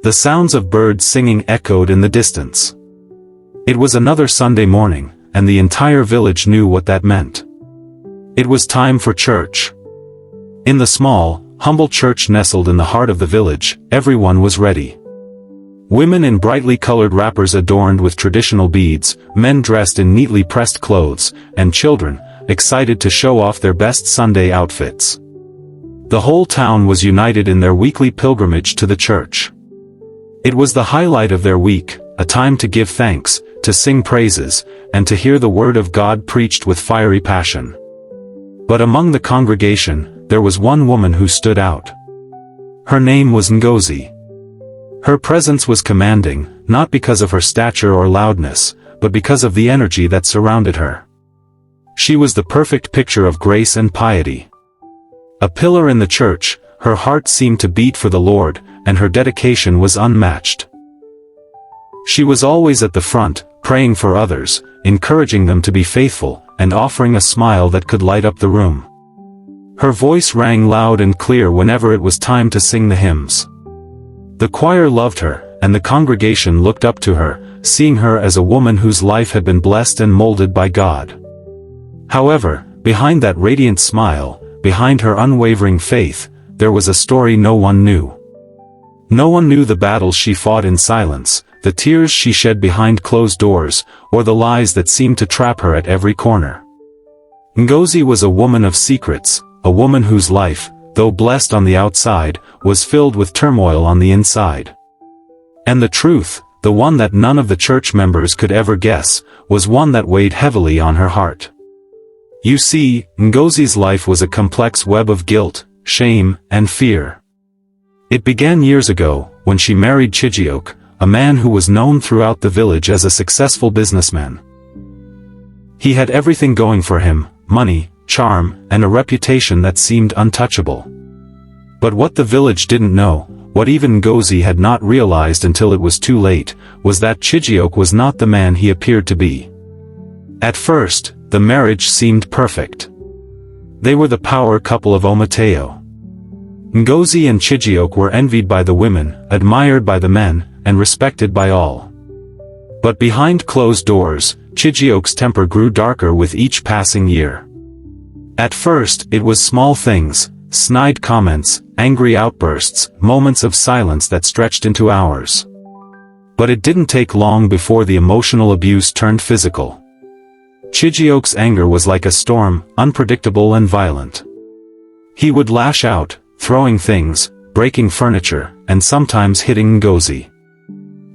The sounds of birds singing echoed in the distance. It was another Sunday morning, and the entire village knew what that meant. It was time for church. In the small, humble church nestled in the heart of the village, everyone was ready. Women in brightly colored wrappers adorned with traditional beads, men dressed in neatly pressed clothes, and children, excited to show off their best Sunday outfits. The whole town was united in their weekly pilgrimage to the church. It was the highlight of their week, a time to give thanks, to sing praises, and to hear the word of God preached with fiery passion. But among the congregation, there was one woman who stood out. Her name was Ngozi. Her presence was commanding, not because of her stature or loudness, but because of the energy that surrounded her. She was the perfect picture of grace and piety. A pillar in the church, her heart seemed to beat for the Lord, and her dedication was unmatched. She was always at the front, praying for others, encouraging them to be faithful, and offering a smile that could light up the room. Her voice rang loud and clear whenever it was time to sing the hymns. The choir loved her, and the congregation looked up to her, seeing her as a woman whose life had been blessed and molded by God. However, behind that radiant smile, behind her unwavering faith, there was a story no one knew. No one knew the battles she fought in silence, the tears she shed behind closed doors, or the lies that seemed to trap her at every corner. Ngozi was a woman of secrets, a woman whose life, though blessed on the outside, was filled with turmoil on the inside. And the truth, the one that none of the church members could ever guess, was one that weighed heavily on her heart. You see, Ngozi's life was a complex web of guilt, shame, and fear. It began years ago, when she married Chijioke, a man who was known throughout the village as a successful businessman. He had everything going for him: money, charm, and a reputation that seemed untouchable. But what the village didn't know, what even Ngozi had not realized until it was too late, was that Chijioke was not the man he appeared to be. At first, the marriage seemed perfect. They were the power couple of Omateo. Ngozi and Chijioke were envied by the women, admired by the men, and respected by all. But behind closed doors, Chijioke's temper grew darker with each passing year. At first, it was small things, snide comments, angry outbursts, moments of silence that stretched into hours. But it didn't take long before the emotional abuse turned physical. Chijioke's anger was like a storm, unpredictable and violent. He would lash out, throwing things, breaking furniture, and sometimes hitting Ngozi.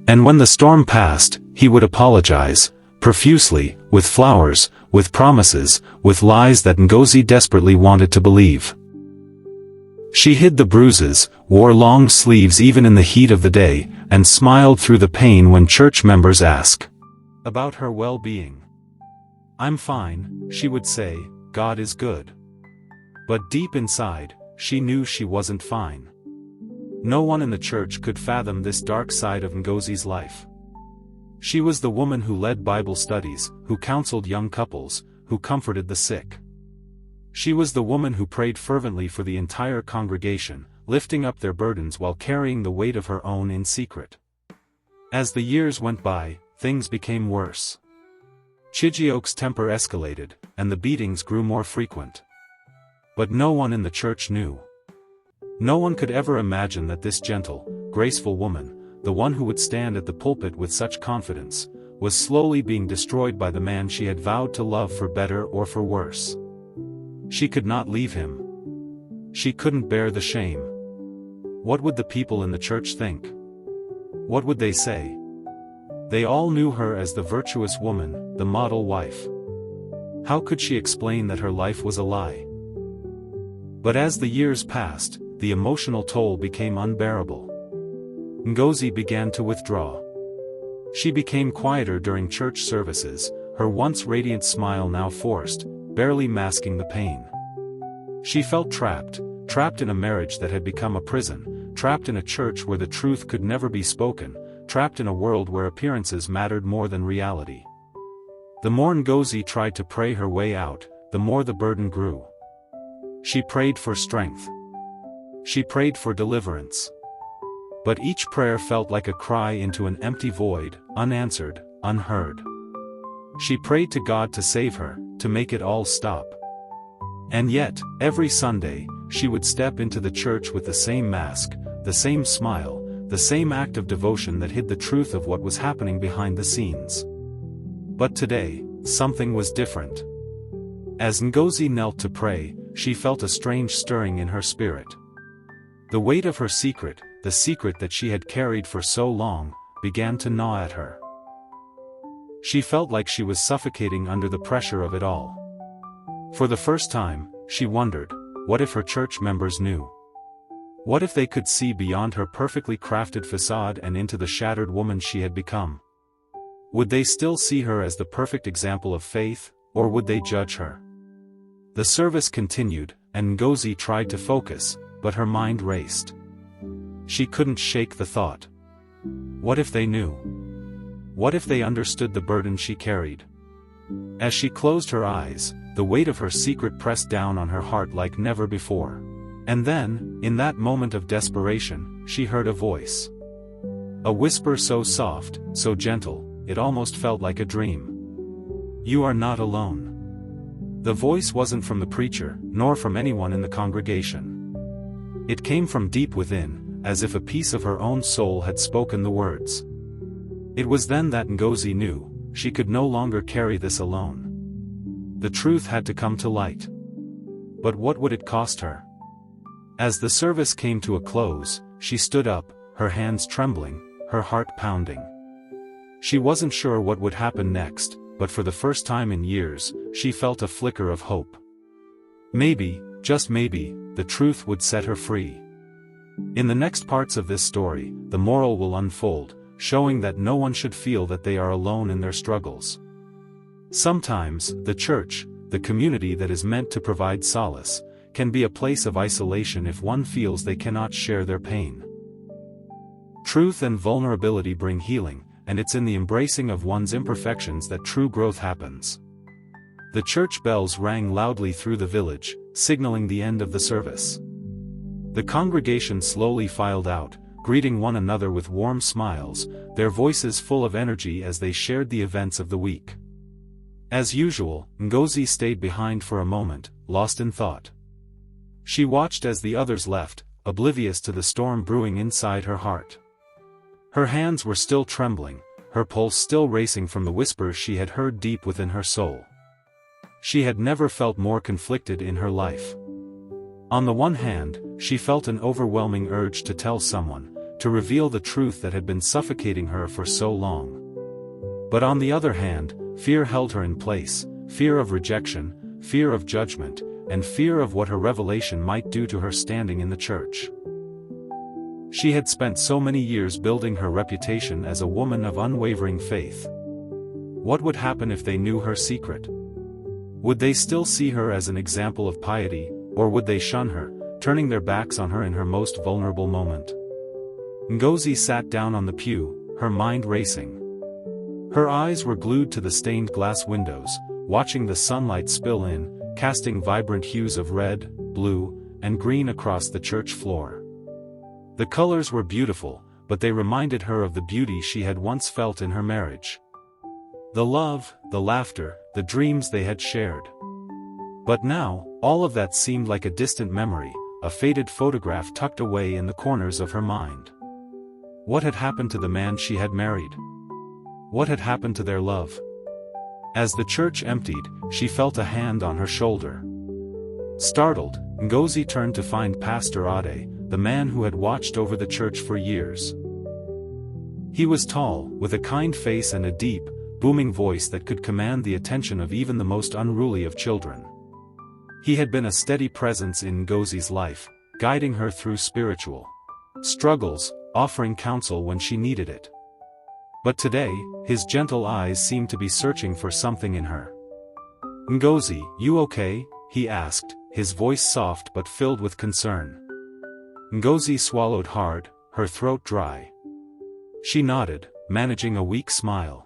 And when the storm passed, he would apologize, profusely, with flowers, with promises, with lies that Ngozi desperately wanted to believe. She hid the bruises, wore long sleeves even in the heat of the day, and smiled through the pain when church members asked about her well-being. "I'm fine," she would say, "God is good." But deep inside, she knew she wasn't fine. No one in the church could fathom this dark side of Ngozi's life. She was the woman who led Bible studies, who counseled young couples, who comforted the sick. She was the woman who prayed fervently for the entire congregation, lifting up their burdens while carrying the weight of her own in secret. As the years went by, things became worse. Chijioke's temper escalated, and the beatings grew more frequent. But no one in the church knew. No one could ever imagine that this gentle, graceful woman, the one who would stand at the pulpit with such confidence, was slowly being destroyed by the man she had vowed to love for better or for worse. She could not leave him. She couldn't bear the shame. What would the people in the church think? What would they say? They all knew her as the virtuous woman, the model wife. How could she explain that her life was a lie? But as the years passed, the emotional toll became unbearable. Ngozi began to withdraw. She became quieter during church services, her once radiant smile now forced, barely masking the pain. She felt trapped in a marriage that had become a prison, trapped in a church where the truth could never be spoken, trapped in a world where appearances mattered more than reality. The more Ngozi tried to pray her way out, the more the burden grew. She prayed for strength. She prayed for deliverance. But each prayer felt like a cry into an empty void, unanswered, unheard. She prayed to God to save her, to make it all stop. And yet, every Sunday, she would step into the church with the same mask, the same smile, the same act of devotion that hid the truth of what was happening behind the scenes. But today, something was different. As Ngozi knelt to pray, she felt a strange stirring in her spirit. The weight of her secret, the secret that she had carried for so long, began to gnaw at her. She felt like she was suffocating under the pressure of it all. For the first time, she wondered, what if her church members knew? What if they could see beyond her perfectly crafted facade and into the shattered woman she had become? Would they still see her as the perfect example of faith, or would they judge her? The service continued, and Ngozi tried to focus, but her mind raced. She couldn't shake the thought. What if they knew? What if they understood the burden she carried? As she closed her eyes, the weight of her secret pressed down on her heart like never before. And then, in that moment of desperation, she heard a voice. A whisper so soft, so gentle, it almost felt like a dream. You are not alone. The voice wasn't from the preacher, nor from anyone in the congregation. It came from deep within, as if a piece of her own soul had spoken the words. It was then that Ngozi knew, she could no longer carry this alone. The truth had to come to light. But what would it cost her? As the service came to a close, she stood up, her hands trembling, her heart pounding. She wasn't sure what would happen next, but for the first time in years, she felt a flicker of hope. Maybe, just maybe, the truth would set her free. In the next parts of this story, the moral will unfold, showing that no one should feel that they are alone in their struggles. Sometimes, the church, the community that is meant to provide solace, can be a place of isolation if one feels they cannot share their pain. Truth and vulnerability bring healing, and it's in the embracing of one's imperfections that true growth happens. The church bells rang loudly through the village, signaling the end of the service. The congregation slowly filed out, greeting one another with warm smiles, their voices full of energy as they shared the events of the week. As usual, Ngozi stayed behind for a moment, lost in thought. She watched as the others left, oblivious to the storm brewing inside her heart. Her hands were still trembling, her pulse still racing from the whispers she had heard deep within her soul. She had never felt more conflicted in her life. On the one hand, she felt an overwhelming urge to tell someone, to reveal the truth that had been suffocating her for so long. But on the other hand, fear held her in place, fear of rejection, fear of judgment, and fear of what her revelation might do to her standing in the church. She had spent so many years building her reputation as a woman of unwavering faith. What would happen if they knew her secret? Would they still see her as an example of piety, or would they shun her, turning their backs on her in her most vulnerable moment? Ngozi sat down on the pew, her mind racing. Her eyes were glued to the stained glass windows, watching the sunlight spill in, casting vibrant hues of red, blue, and green across the church floor. The colors were beautiful, but they reminded her of the beauty she had once felt in her marriage. The love, the laughter, the dreams they had shared. But now, all of that seemed like a distant memory, a faded photograph tucked away in the corners of her mind. What had happened to the man she had married? What had happened to their love? As the church emptied, she felt a hand on her shoulder. Startled, Ngozi turned to find Pastor Ade, the man who had watched over the church for years. He was tall, with a kind face and a deep, booming voice that could command the attention of even the most unruly of children. He had been a steady presence in Ngozi's life, guiding her through spiritual struggles, offering counsel when she needed it. But today, his gentle eyes seemed to be searching for something in her. "Ngozi, you okay?" he asked, his voice soft but filled with concern. Ngozi swallowed hard, her throat dry. She nodded, managing a weak smile.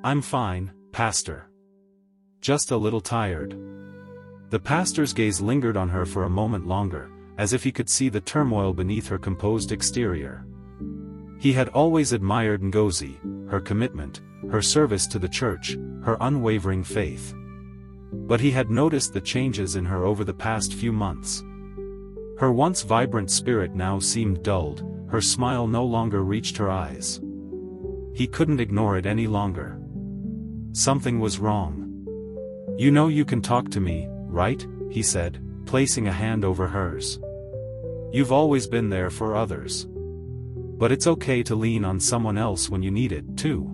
"I'm fine, Pastor. Just a little tired." The pastor's gaze lingered on her for a moment longer, as if he could see the turmoil beneath her composed exterior. He had always admired Ngozi, her commitment, her service to the church, her unwavering faith. But he had noticed the changes in her over the past few months. Her once vibrant spirit now seemed dulled, her smile no longer reached her eyes. He couldn't ignore it any longer. Something was wrong. "You know you can talk to me, right?" he said, placing a hand over hers. "You've always been there for others. But it's okay to lean on someone else when you need it, too."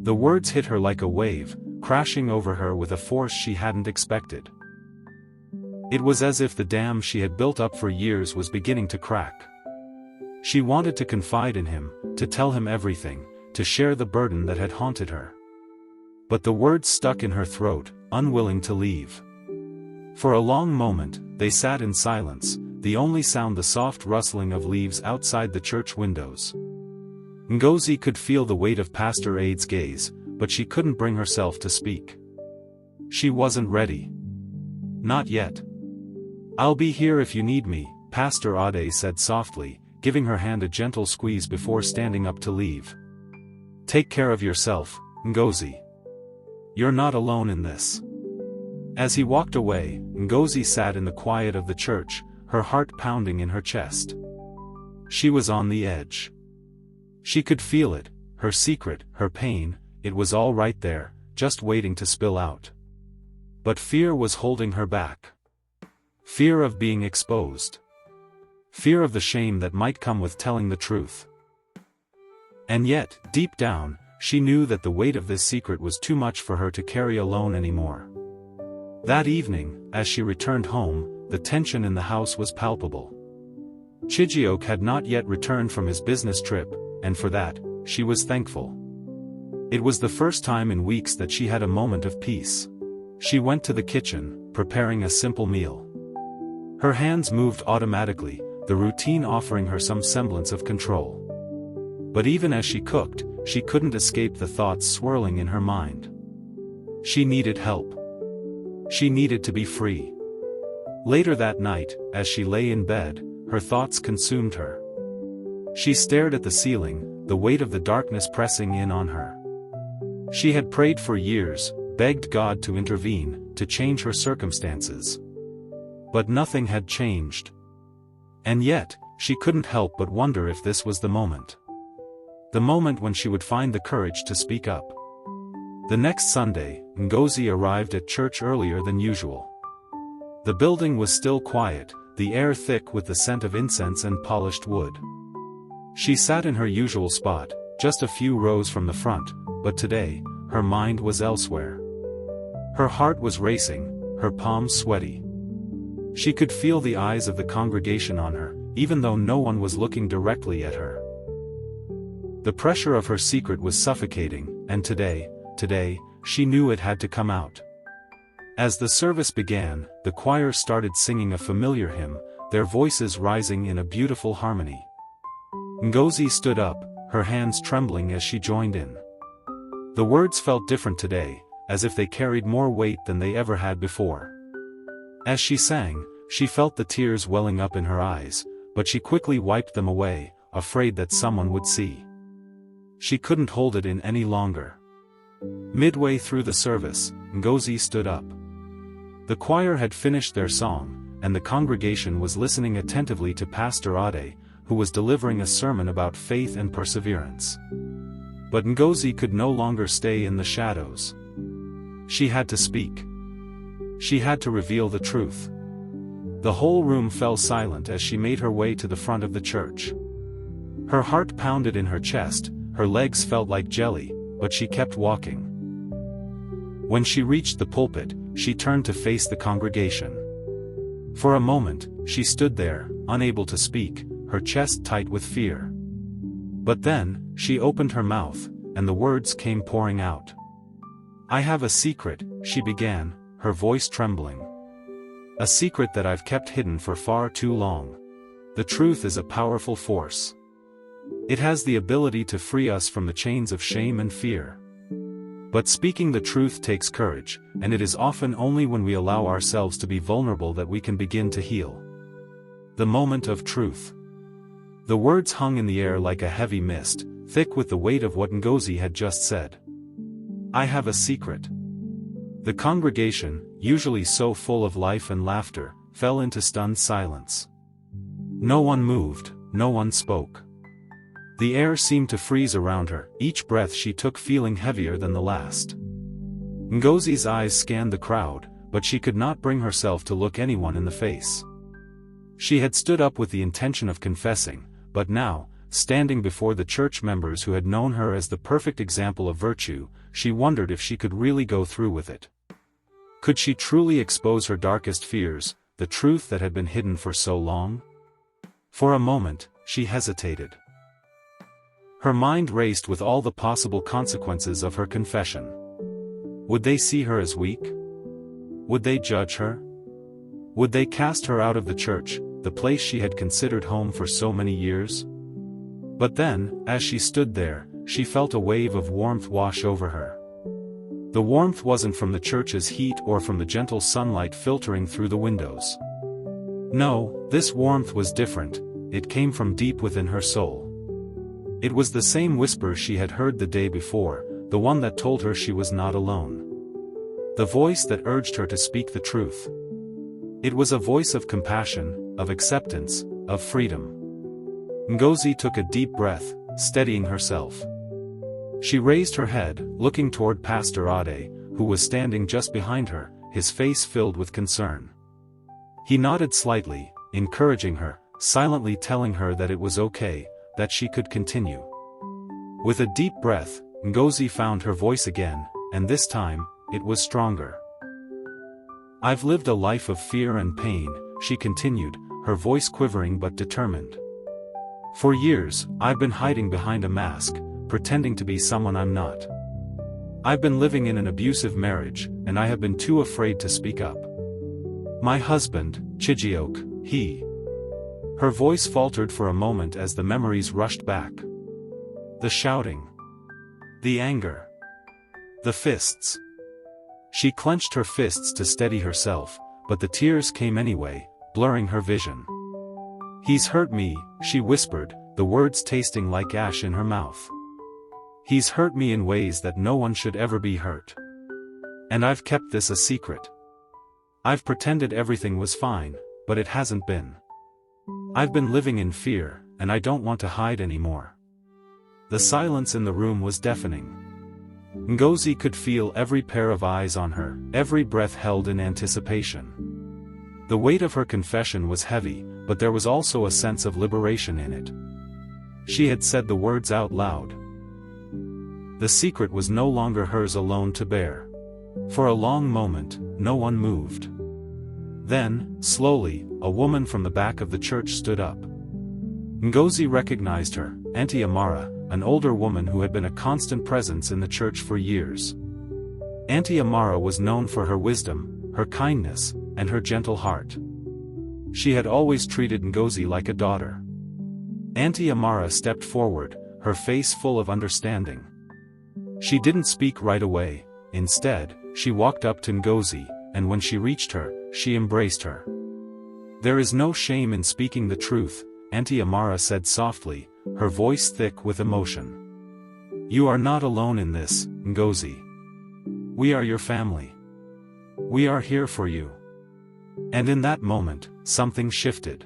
The words hit her like a wave, crashing over her with a force she hadn't expected. It was as if the dam she had built up for years was beginning to crack. She wanted to confide in him, to tell him everything, to share the burden that had haunted her. But the words stuck in her throat, unwilling to leave. For a long moment, they sat in silence, the only sound the soft rustling of leaves outside the church windows. Ngozi could feel the weight of Pastor Ade's gaze, but she couldn't bring herself to speak. She wasn't ready. Not yet. "I'll be here if you need me," Pastor Ade said softly, giving her hand a gentle squeeze before standing up to leave. "Take care of yourself, Ngozi. You're not alone in this." As he walked away, Ngozi sat in the quiet of the church, her heart pounding in her chest. She was on the edge. She could feel it, her secret, her pain, it was all right there, just waiting to spill out. But fear was holding her back. Fear of being exposed. Fear of the shame that might come with telling the truth. And yet, deep down, she knew that the weight of this secret was too much for her to carry alone anymore. That evening, as she returned home, the tension in the house was palpable. Chijioke had not yet returned from his business trip, and for that, she was thankful. It was the first time in weeks that she had a moment of peace. She went to the kitchen, preparing a simple meal. Her hands moved automatically, the routine offering her some semblance of control. But even as she cooked, she couldn't escape the thoughts swirling in her mind. She needed help. She needed to be free. Later that night, as she lay in bed, her thoughts consumed her. She stared at the ceiling, the weight of the darkness pressing in on her. She had prayed for years, begged God to intervene, to change her circumstances. But nothing had changed. And yet, she couldn't help but wonder if this was the moment. The moment when she would find the courage to speak up. The next Sunday, Ngozi arrived at church earlier than usual. The building was still quiet, the air thick with the scent of incense and polished wood. She sat in her usual spot, just a few rows from the front, but today, her mind was elsewhere. Her heart was racing, her palms sweaty. She could feel the eyes of the congregation on her, even though no one was looking directly at her. The pressure of her secret was suffocating, and today, she knew it had to come out. As the service began, the choir started singing a familiar hymn, their voices rising in a beautiful harmony. Ngozi stood up, her hands trembling as she joined in. The words felt different today, as if they carried more weight than they ever had before. As she sang, she felt the tears welling up in her eyes, but she quickly wiped them away, afraid that someone would see. She couldn't hold it in any longer. Midway through the service, Ngozi stood up. The choir had finished their song, and the congregation was listening attentively to Pastor Ade, who was delivering a sermon about faith and perseverance. But Ngozi could no longer stay in the shadows. She had to speak. She had to reveal the truth. The whole room fell silent as she made her way to the front of the church. Her heart pounded in her chest, her legs felt like jelly, but she kept walking. When she reached the pulpit, she turned to face the congregation. For a moment, she stood there, unable to speak, her chest tight with fear. But then, she opened her mouth, and the words came pouring out. "I have a secret," she began, her voice trembling. "A secret that I've kept hidden for far too long. The truth is a powerful force. It has the ability to free us from the chains of shame and fear. But speaking the truth takes courage, and it is often only when we allow ourselves to be vulnerable that we can begin to heal. The moment of truth. The words hung in the air like a heavy mist, thick with the weight of what Ngozi had just said. I have a secret. The congregation, usually so full of life and laughter, fell into stunned silence. No one moved, no one spoke. The air seemed to freeze around her, each breath she took feeling heavier than the last. Ngozi's eyes scanned the crowd, but she could not bring herself to look anyone in the face. She had stood up with the intention of confessing, but now, standing before the church members who had known her as the perfect example of virtue, she wondered if she could really go through with it. Could she truly expose her darkest fears, the truth that had been hidden for so long? For a moment, she hesitated. Her mind raced with all the possible consequences of her confession. Would they see her as weak? Would they judge her? Would they cast her out of the church, the place she had considered home for so many years? But then, as she stood there, she felt a wave of warmth wash over her. The warmth wasn't from the church's heat or from the gentle sunlight filtering through the windows. No, this warmth was different, it came from deep within her soul. It was the same whisper she had heard the day before, the one that told her she was not alone. The voice that urged her to speak the truth. It was a voice of compassion, of acceptance, of freedom. Ngozi took a deep breath, steadying herself. She raised her head, looking toward Pastor Ade, who was standing just behind her, his face filled with concern. He nodded slightly, encouraging her, silently telling her that it was okay, that she could continue. With a deep breath, Ngozi found her voice again, and this time, it was stronger. I've lived a life of fear and pain, she continued, her voice quivering but determined. For years, I've been hiding behind a mask, pretending to be someone I'm not. I've been living in an abusive marriage, and I have been too afraid to speak up. My husband, Chijioke, he. Her voice faltered for a moment as the memories rushed back. The shouting. The anger. The fists. She clenched her fists to steady herself, but the tears came anyway, blurring her vision. He's hurt me, she whispered, the words tasting like ash in her mouth. He's hurt me in ways that no one should ever be hurt. And I've kept this a secret. I've pretended everything was fine, but it hasn't been. I've been living in fear, and I don't want to hide anymore. The silence in the room was deafening. Ngozi could feel every pair of eyes on her, every breath held in anticipation. The weight of her confession was heavy, but there was also a sense of liberation in it. She had said the words out loud. The secret was no longer hers alone to bear. For a long moment, no one moved. Then, slowly, a woman from the back of the church stood up. Ngozi recognized her, Auntie Amara, an older woman who had been a constant presence in the church for years. Auntie Amara was known for her wisdom, her kindness, and her gentle heart. She had always treated Ngozi like a daughter. Auntie Amara stepped forward, her face full of understanding. She didn't speak right away. Instead, she walked up to Ngozi, and when she reached her, she embraced her. There is no shame in speaking the truth, Auntie Amara said softly, her voice thick with emotion. You are not alone in this, Ngozi. We are your family. We are here for you. And in that moment, something shifted.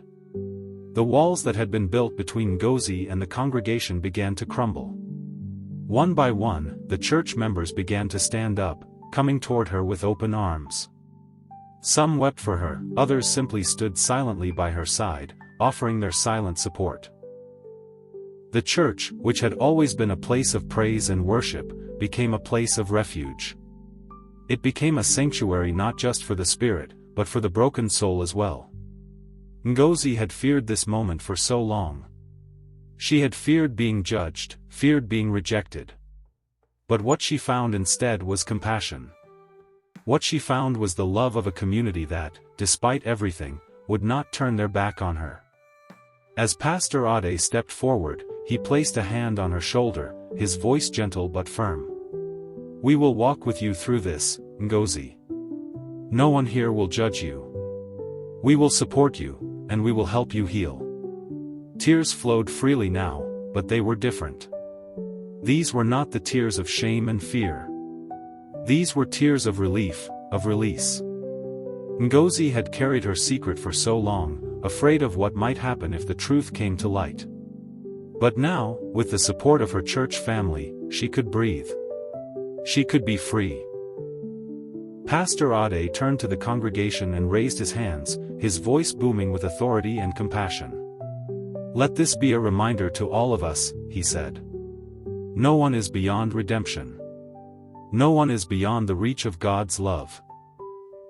The walls that had been built between Ngozi and the congregation began to crumble. One by one, the church members began to stand up, coming toward her with open arms. Some wept for her, others simply stood silently by her side, offering their silent support. The church, which had always been a place of praise and worship, became a place of refuge. It became a sanctuary not just for the spirit, but for the broken soul as well. Ngozi had feared this moment for so long. She had feared being judged, feared being rejected. But what she found instead was compassion. What she found was the love of a community that, despite everything, would not turn their back on her. As Pastor Ade stepped forward, he placed a hand on her shoulder, his voice gentle but firm. We will walk with you through this, Ngozi. No one here will judge you. We will support you, and we will help you heal. Tears flowed freely now, but they were different. These were not the tears of shame and fear. These were tears of relief, of release. Ngozi had carried her secret for so long, afraid of what might happen if the truth came to light. But now, with the support of her church family, she could breathe. She could be free. Pastor Ade turned to the congregation and raised his hands, his voice booming with authority and compassion. "Let this be a reminder to all of us," he said. "No one is beyond redemption. No one is beyond the reach of God's love.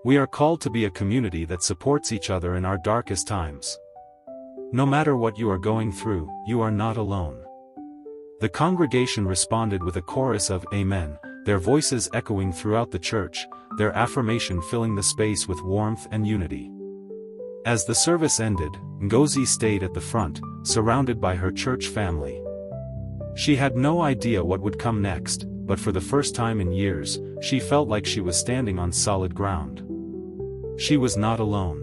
We are called to be a community that supports each other in our darkest times. No matter what you are going through, you are not alone." The congregation responded with a chorus of "Amen," their voices echoing throughout the church, their affirmation filling the space with warmth and unity. As the service ended, Ngozi stayed at the front, surrounded by her church family. She had no idea what would come next, but for the first time in years, she felt like she was standing on solid ground. She was not alone.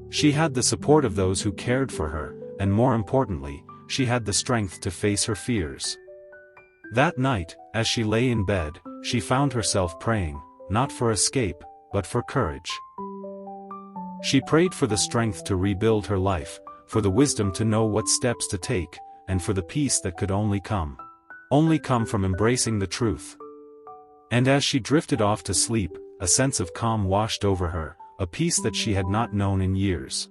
She had the support of those who cared for her, and more importantly, she had the strength to face her fears. That night, as she lay in bed, she found herself praying, not for escape, but for courage. She prayed for the strength to rebuild her life, for the wisdom to know what steps to take, and for the peace that could only come from embracing the truth. And as she drifted off to sleep, a sense of calm washed over her, a peace that she had not known in years.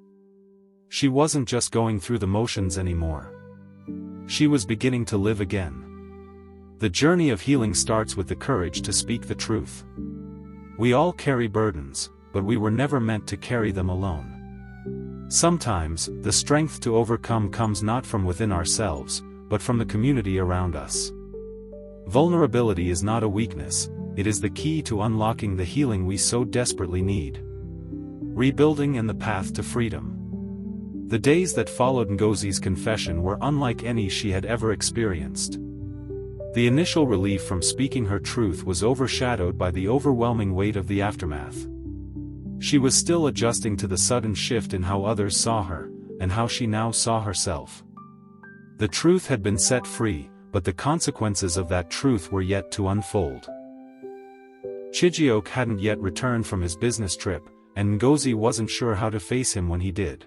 She wasn't just going through the motions anymore. She was beginning to live again. The journey of healing starts with the courage to speak the truth. We all carry burdens, but we were never meant to carry them alone. Sometimes, the strength to overcome comes not from within ourselves, but from the community around us. Vulnerability is not a weakness, it is the key to unlocking the healing we so desperately need. Rebuilding and the path to freedom. The days that followed Ngozi's confession were unlike any she had ever experienced. The initial relief from speaking her truth was overshadowed by the overwhelming weight of the aftermath. She was still adjusting to the sudden shift in how others saw her, and how she now saw herself. The truth had been set free, but the consequences of that truth were yet to unfold. Chijioke hadn't yet returned from his business trip, and Ngozi wasn't sure how to face him when he did.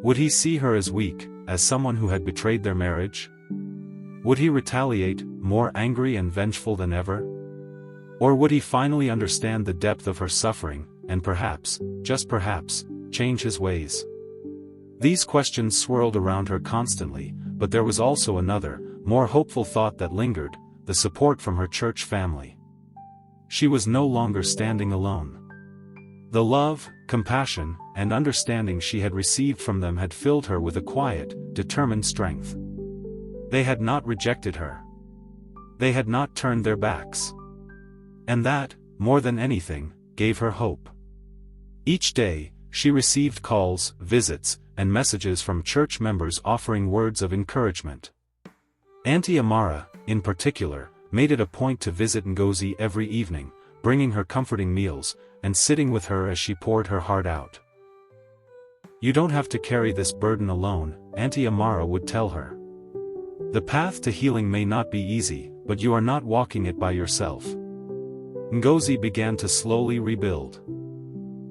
Would he see her as weak, as someone who had betrayed their marriage? Would he retaliate, more angry and vengeful than ever? Or would he finally understand the depth of her suffering, and perhaps, just perhaps, change his ways? These questions swirled around her constantly, but there was also another, more hopeful thought that lingered, the support from her church family. She was no longer standing alone. The love, compassion, and understanding she had received from them had filled her with a quiet, determined strength. They had not rejected her. They had not turned their backs. And that, more than anything, gave her hope. Each day, she received calls, visits, and messages from church members offering words of encouragement. Auntie Amara, in particular, made it a point to visit Ngozi every evening, bringing her comforting meals, and sitting with her as she poured her heart out. "You don't have to carry this burden alone," Auntie Amara would tell her. "The path to healing may not be easy, but you are not walking it by yourself." Ngozi began to slowly rebuild.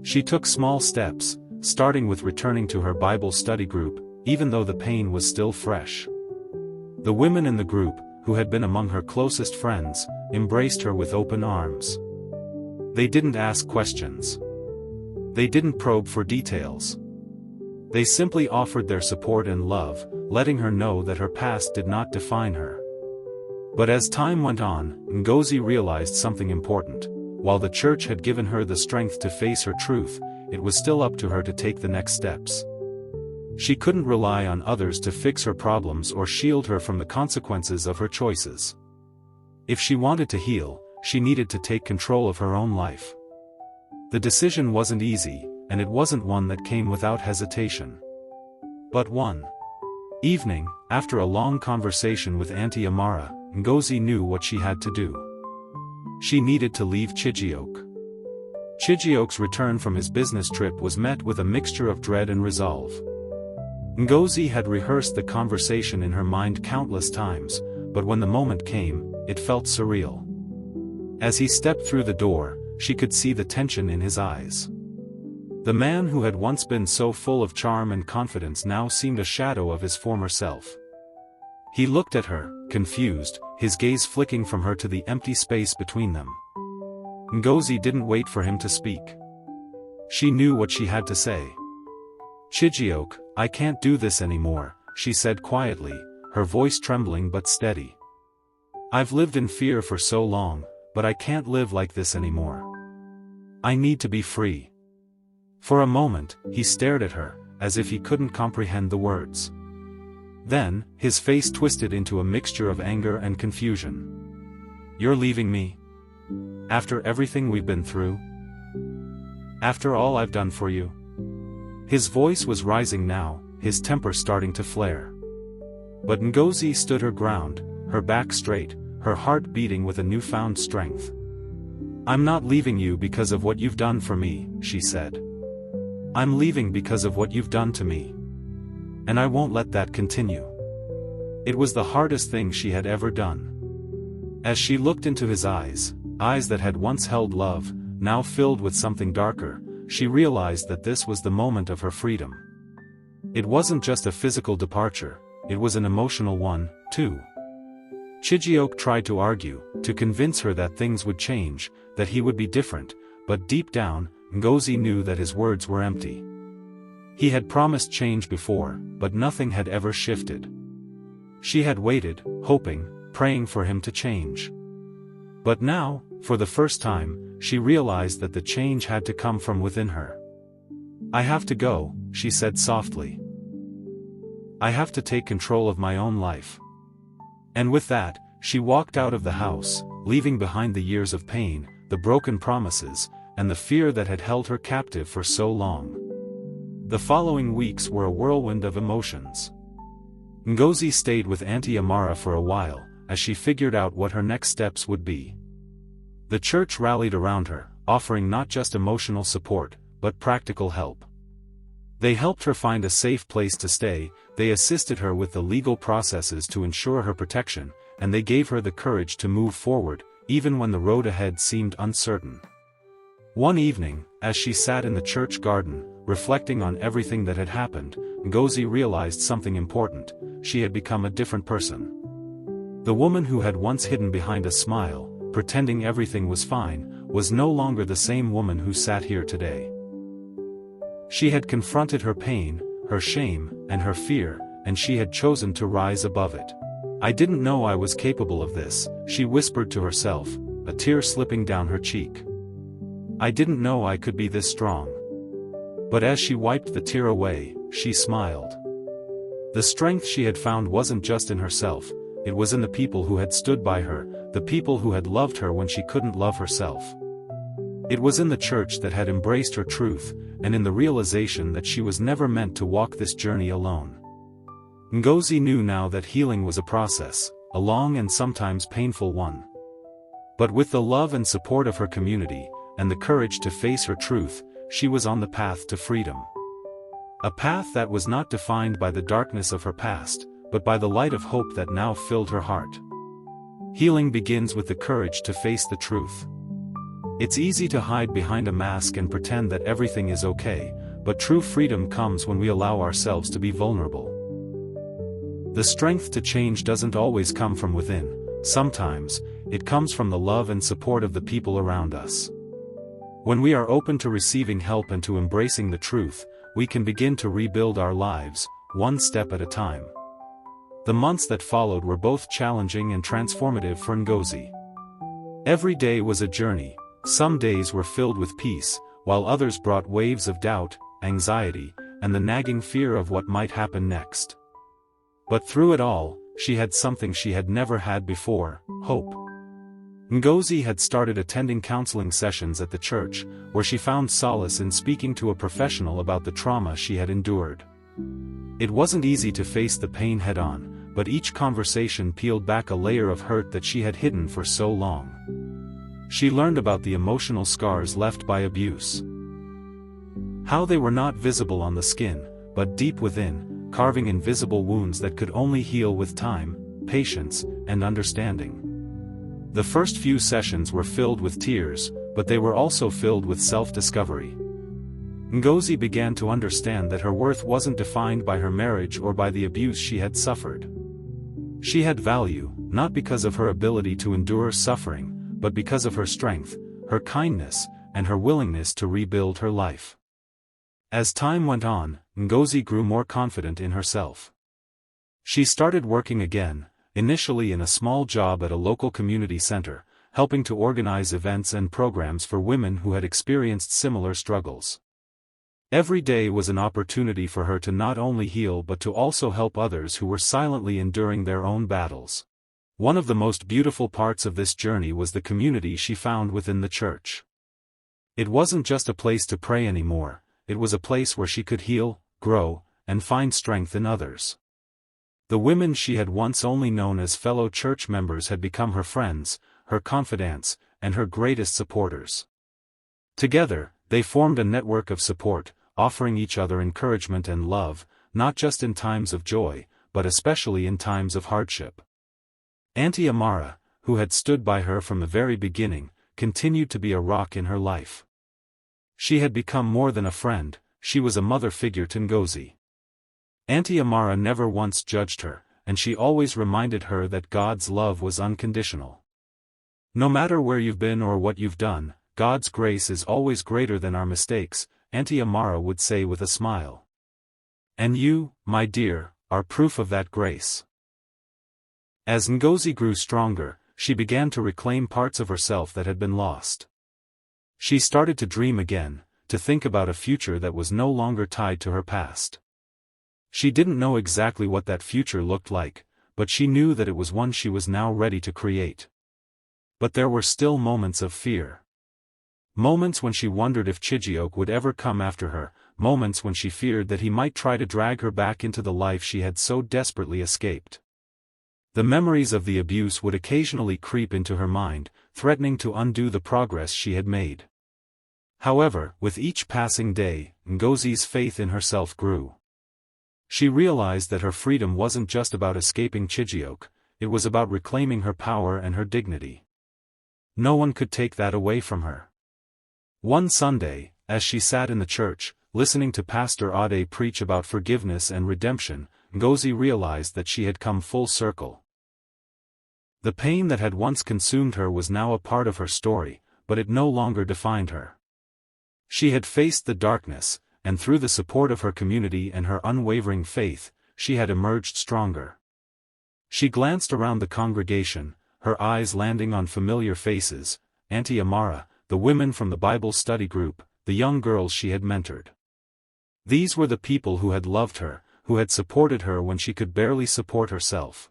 She took small steps, starting with returning to her Bible study group, even though the pain was still fresh. The women in the group, who had been among her closest friends, embraced her with open arms. They didn't ask questions. They didn't probe for details. They simply offered their support and love, letting her know that her past did not define her. But as time went on, Ngozi realized something important. While the church had given her the strength to face her truth, it was still up to her to take the next steps. She couldn't rely on others to fix her problems or shield her from the consequences of her choices. If she wanted to heal, she needed to take control of her own life. The decision wasn't easy, and it wasn't one that came without hesitation. But one evening, after a long conversation with Auntie Amara, Ngozi knew what she had to do. She needed to leave Chijioke. Chijioke's return from his business trip was met with a mixture of dread and resolve. Ngozi had rehearsed the conversation in her mind countless times, but when the moment came, it felt surreal. As he stepped through the door, she could see the tension in his eyes. The man who had once been so full of charm and confidence now seemed a shadow of his former self. He looked at her, confused, his gaze flicking from her to the empty space between them. Ngozi didn't wait for him to speak. She knew what she had to say. "Chijioke, I can't do this anymore," she said quietly, her voice trembling but steady. "I've lived in fear for so long, but I can't live like this anymore. I need to be free." For a moment, he stared at her, as if he couldn't comprehend the words. Then, his face twisted into a mixture of anger and confusion. "You're leaving me? After everything we've been through? After all I've done for you?" His voice was rising now, his temper starting to flare. But Ngozi stood her ground, her back straight, her heart beating with a newfound strength. "I'm not leaving you because of what you've done for me," she said. "I'm leaving because of what you've done to me. And I won't let that continue." It was the hardest thing she had ever done. As she looked into his eyes, eyes that had once held love, now filled with something darker, she realized that this was the moment of her freedom. It wasn't just a physical departure, it was an emotional one, too. Chijioke tried to argue, to convince her that things would change, that he would be different, but deep down, Ngozi knew that his words were empty. He had promised change before, but nothing had ever shifted. She had waited, hoping, praying for him to change. But now, for the first time, she realized that the change had to come from within her. "I have to go," she said softly. "I have to take control of my own life." And with that, she walked out of the house, leaving behind the years of pain, the broken promises, and the fear that had held her captive for so long. The following weeks were a whirlwind of emotions. Ngozi stayed with Auntie Amara for a while, as she figured out what her next steps would be. The church rallied around her, offering not just emotional support, but practical help. They helped her find a safe place to stay, they assisted her with the legal processes to ensure her protection, and they gave her the courage to move forward, even when the road ahead seemed uncertain. One evening, as she sat in the church garden, reflecting on everything that had happened, Ngozi realized something important: she had become a different person. The woman who had once hidden behind a smile, pretending everything was fine, was no longer the same woman who sat here today. She had confronted her pain, her shame, and her fear, and she had chosen to rise above it. "I didn't know I was capable of this," she whispered to herself, a tear slipping down her cheek. "I didn't know I could be this strong." But as she wiped the tear away, she smiled. The strength she had found wasn't just in herself, it was in the people who had stood by her, the people who had loved her when she couldn't love herself. It was in the church that had embraced her truth, and in the realization that she was never meant to walk this journey alone. Ngozi knew now that healing was a process, a long and sometimes painful one. But with the love and support of her community, and the courage to face her truth, she was on the path to freedom. A path that was not defined by the darkness of her past, but by the light of hope that now filled her heart. Healing begins with the courage to face the truth. It's easy to hide behind a mask and pretend that everything is okay, but true freedom comes when we allow ourselves to be vulnerable. The strength to change doesn't always come from within, sometimes, it comes from the love and support of the people around us. When we are open to receiving help and to embracing the truth, we can begin to rebuild our lives, one step at a time. The months that followed were both challenging and transformative for Ngozi. Every day was a journey. Some days were filled with peace, while others brought waves of doubt, anxiety, and the nagging fear of what might happen next. But through it all, she had something she had never had before: hope. Ngozi had started attending counseling sessions at the church, where she found solace in speaking to a professional about the trauma she had endured. It wasn't easy to face the pain head-on, but each conversation peeled back a layer of hurt that she had hidden for so long. She learned about the emotional scars left by abuse. How they were not visible on the skin, but deep within, carving invisible wounds that could only heal with time, patience, and understanding. The first few sessions were filled with tears, but they were also filled with self-discovery. Ngozi began to understand that her worth wasn't defined by her marriage or by the abuse she had suffered. She had value, not because of her ability to endure suffering, but because of her strength, her kindness, and her willingness to rebuild her life. As time went on, Ngozi grew more confident in herself. She started working again, initially in a small job at a local community center, helping to organize events and programs for women who had experienced similar struggles. Every day was an opportunity for her to not only heal but to also help others who were silently enduring their own battles. One of the most beautiful parts of this journey was the community she found within the church. It wasn't just a place to pray anymore, it was a place where she could heal, grow, and find strength in others. The women she had once only known as fellow church members had become her friends, her confidants, and her greatest supporters. Together, they formed a network of support, offering each other encouragement and love, not just in times of joy, but especially in times of hardship. Auntie Amara, who had stood by her from the very beginning, continued to be a rock in her life. She had become more than a friend, she was a mother figure to Ngozi. Auntie Amara never once judged her, and she always reminded her that God's love was unconditional. No matter where you've been or what you've done, God's grace is always greater than our mistakes, Auntie Amara would say with a smile. And you, my dear, are proof of that grace. As Ngozi grew stronger, she began to reclaim parts of herself that had been lost. She started to dream again, to think about a future that was no longer tied to her past. She didn't know exactly what that future looked like, but she knew that it was one she was now ready to create. But there were still moments of fear. Moments when she wondered if Chijioke would ever come after her, moments when she feared that he might try to drag her back into the life she had so desperately escaped. The memories of the abuse would occasionally creep into her mind, threatening to undo the progress she had made. However, with each passing day, Ngozi's faith in herself grew. She realized that her freedom wasn't just about escaping Chijioke, it was about reclaiming her power and her dignity. No one could take that away from her. One Sunday, as she sat in the church, listening to Pastor Ade preach about forgiveness and redemption, Ngozi realized that she had come full circle. The pain that had once consumed her was now a part of her story, but it no longer defined her. She had faced the darkness, and through the support of her community and her unwavering faith, she had emerged stronger. She glanced around the congregation, her eyes landing on familiar faces, Auntie Amara, the women from the Bible study group, the young girls she had mentored. These were the people who had loved her, who had supported her when she could barely support herself.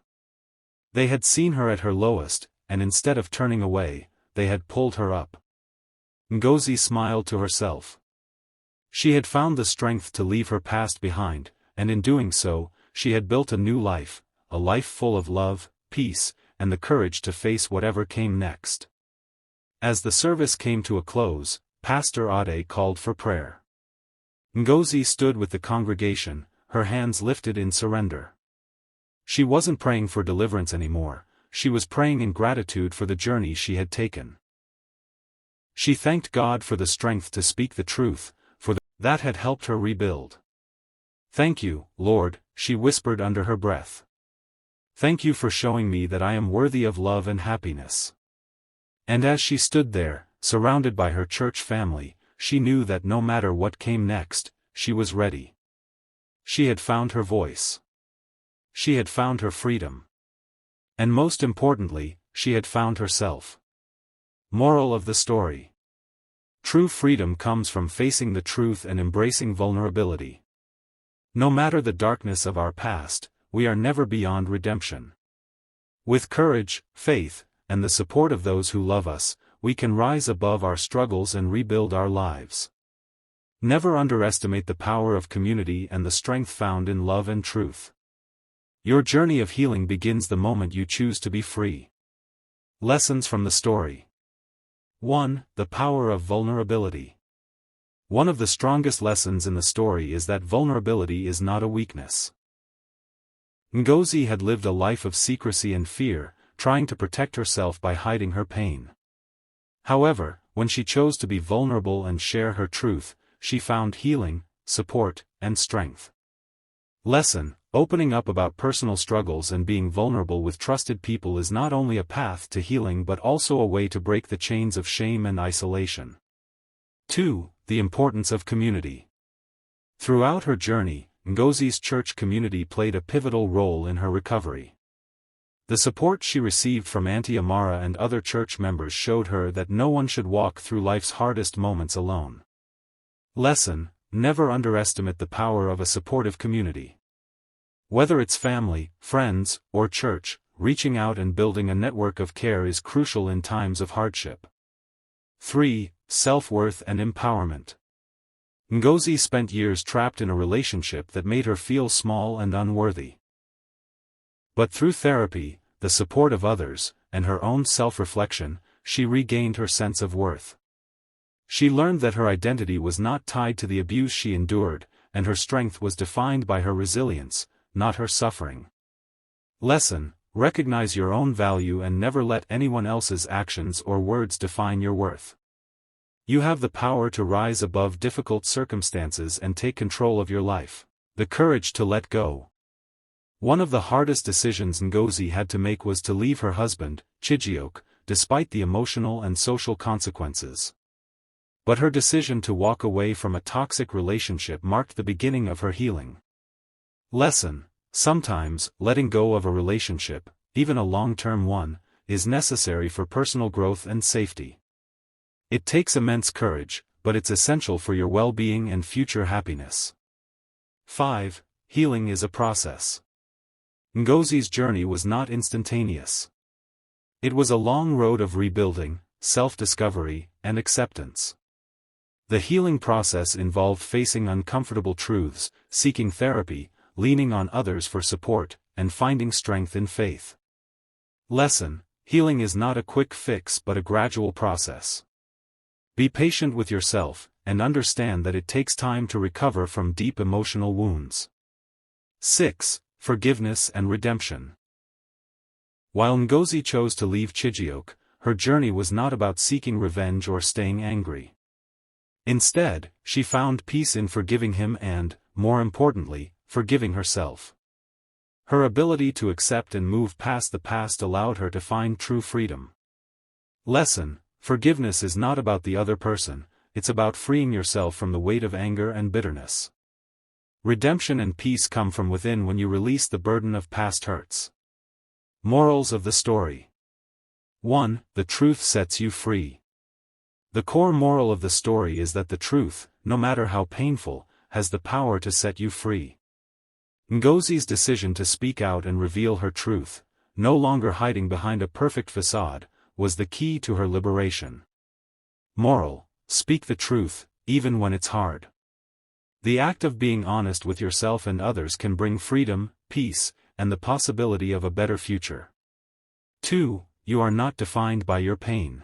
They had seen her at her lowest, and instead of turning away, they had pulled her up. Ngozi smiled to herself. She had found the strength to leave her past behind, and in doing so, she had built a new life, a life full of love, peace, and the courage to face whatever came next. As the service came to a close, Pastor Ade called for prayer. Ngozi stood with the congregation, her hands lifted in surrender. She wasn't praying for deliverance anymore, she was praying in gratitude for the journey she had taken. She thanked God for the strength to speak the truth, that had helped her rebuild. "Thank you, Lord," she whispered under her breath. "Thank you for showing me that I am worthy of love and happiness." And as she stood there, surrounded by her church family, she knew that no matter what came next, she was ready. She had found her voice. She had found her freedom. And most importantly, she had found herself. Moral of the story. True freedom comes from facing the truth and embracing vulnerability. No matter the darkness of our past, we are never beyond redemption. With courage, faith, and the support of those who love us, we can rise above our struggles and rebuild our lives. Never underestimate the power of community and the strength found in love and truth. Your journey of healing begins the moment you choose to be free. Lessons from the story. 1. The power of vulnerability. One of the strongest lessons in the story is that vulnerability is not a weakness. Ngozi had lived a life of secrecy and fear, trying to protect herself by hiding her pain. However, when she chose to be vulnerable and share her truth, she found healing, support, and strength. Lesson: opening up about personal struggles and being vulnerable with trusted people is not only a path to healing but also a way to break the chains of shame and isolation. 2. The importance of community. Throughout her journey, Ngozi's church community played a pivotal role in her recovery. The support she received from Auntie Amara and other church members showed her that no one should walk through life's hardest moments alone. Lesson: never underestimate the power of a supportive community. Whether it's family, friends, or church, reaching out and building a network of care is crucial in times of hardship. 3. Self-worth and empowerment. Ngozi spent years trapped in a relationship that made her feel small and unworthy. But through therapy, the support of others, and her own self-reflection, she regained her sense of worth. She learned that her identity was not tied to the abuse she endured, and her strength was defined by her resilience, not her suffering. Lesson: recognize your own value and never let anyone else's actions or words define your worth. You have the power to rise above difficult circumstances and take control of your life. The courage to let go. One of the hardest decisions Ngozi had to make was to leave her husband, Chijioke, despite the emotional and social consequences. But her decision to walk away from a toxic relationship marked the beginning of her healing. Lesson: sometimes, letting go of a relationship, even a long-term one, is necessary for personal growth and safety. It takes immense courage, but it's essential for your well-being and future happiness. 5. Healing is a process. Ngozi's journey was not instantaneous. It was a long road of rebuilding, self-discovery, and acceptance. The healing process involved facing uncomfortable truths, seeking therapy, leaning on others for support, and finding strength in faith. Lesson: healing is not a quick fix but a gradual process. Be patient with yourself, and understand that it takes time to recover from deep emotional wounds. 6. Forgiveness and redemption. While Ngozi chose to leave Chijioke, her journey was not about seeking revenge or staying angry. Instead, she found peace in forgiving him and, more importantly, forgiving herself. Her ability to accept and move past the past allowed her to find true freedom. Lesson: forgiveness is not about the other person, it's about freeing yourself from the weight of anger and bitterness. Redemption and peace come from within when you release the burden of past hurts. Morals of the story. 1. The truth sets you free. The core moral of the story is that the truth, no matter how painful, has the power to set you free. Ngozi's decision to speak out and reveal her truth, no longer hiding behind a perfect facade, was the key to her liberation. Moral: speak the truth, even when it's hard. The act of being honest with yourself and others can bring freedom, peace, and the possibility of a better future. 2. You are not defined by your pain.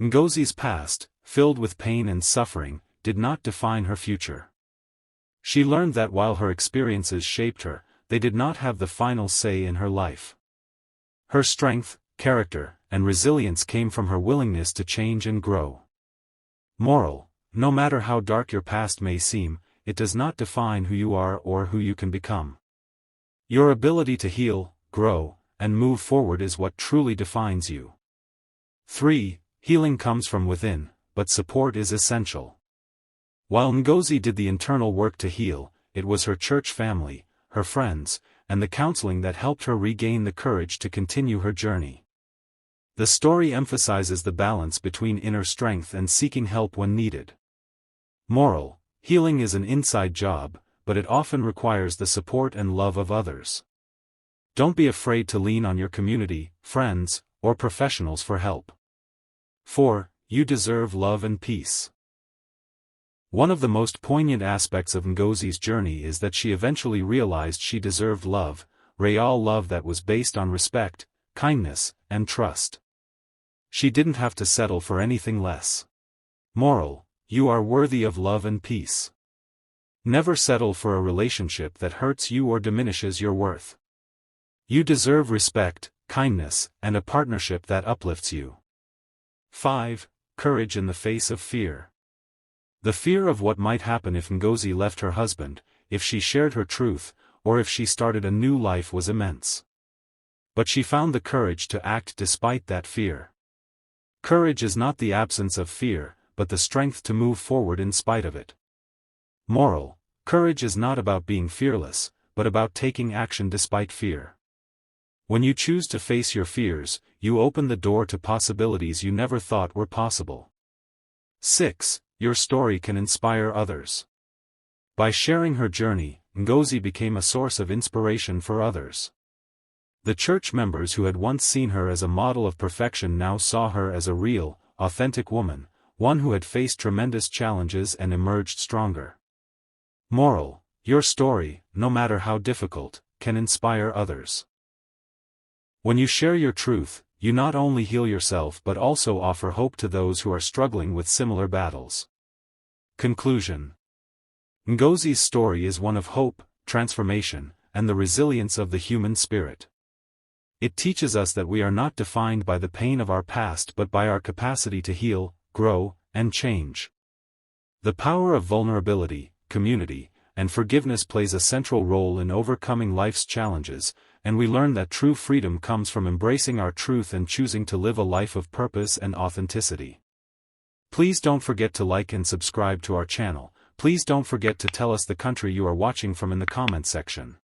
Ngozi's past, filled with pain and suffering, did not define her future. She learned that while her experiences shaped her, they did not have the final say in her life. Her strength, character, and resilience came from her willingness to change and grow. Moral: no matter how dark your past may seem, it does not define who you are or who you can become. Your ability to heal, grow, and move forward is what truly defines you. 3. Healing comes from within, but support is essential. While Ngozi did the internal work to heal, it was her church family, her friends, and the counseling that helped her regain the courage to continue her journey. The story emphasizes the balance between inner strength and seeking help when needed. Moral: healing is an inside job, but it often requires the support and love of others. Don't be afraid to lean on your community, friends, or professionals for help. 4. You deserve love and peace. One of the most poignant aspects of Ngozi's journey is that she eventually realized she deserved love, real love that was based on respect, kindness, and trust. She didn't have to settle for anything less. Moral: you are worthy of love and peace. Never settle for a relationship that hurts you or diminishes your worth. You deserve respect, kindness, and a partnership that uplifts you. 5. Courage in the face of fear. The fear of what might happen if Ngozi left her husband, if she shared her truth, or if she started a new life was immense. But she found the courage to act despite that fear. Courage is not the absence of fear, but the strength to move forward in spite of it. Moral: courage is not about being fearless, but about taking action despite fear. When you choose to face your fears, you open the door to possibilities you never thought were possible. 6. Your story can inspire others. By sharing her journey, Ngozi became a source of inspiration for others. The church members who had once seen her as a model of perfection now saw her as a real, authentic woman, one who had faced tremendous challenges and emerged stronger. Moral: your story, no matter how difficult, can inspire others. When you share your truth, you not only heal yourself but also offer hope to those who are struggling with similar battles. Conclusion: Ngozi's story is one of hope, transformation, and the resilience of the human spirit. It teaches us that we are not defined by the pain of our past but by our capacity to heal, grow, and change. The power of vulnerability, community, and forgiveness plays a central role in overcoming life's challenges, and we learn that true freedom comes from embracing our truth and choosing to live a life of purpose and authenticity. Please don't forget to like and subscribe to our channel. Please don't forget to tell us the country you are watching from in the comment section.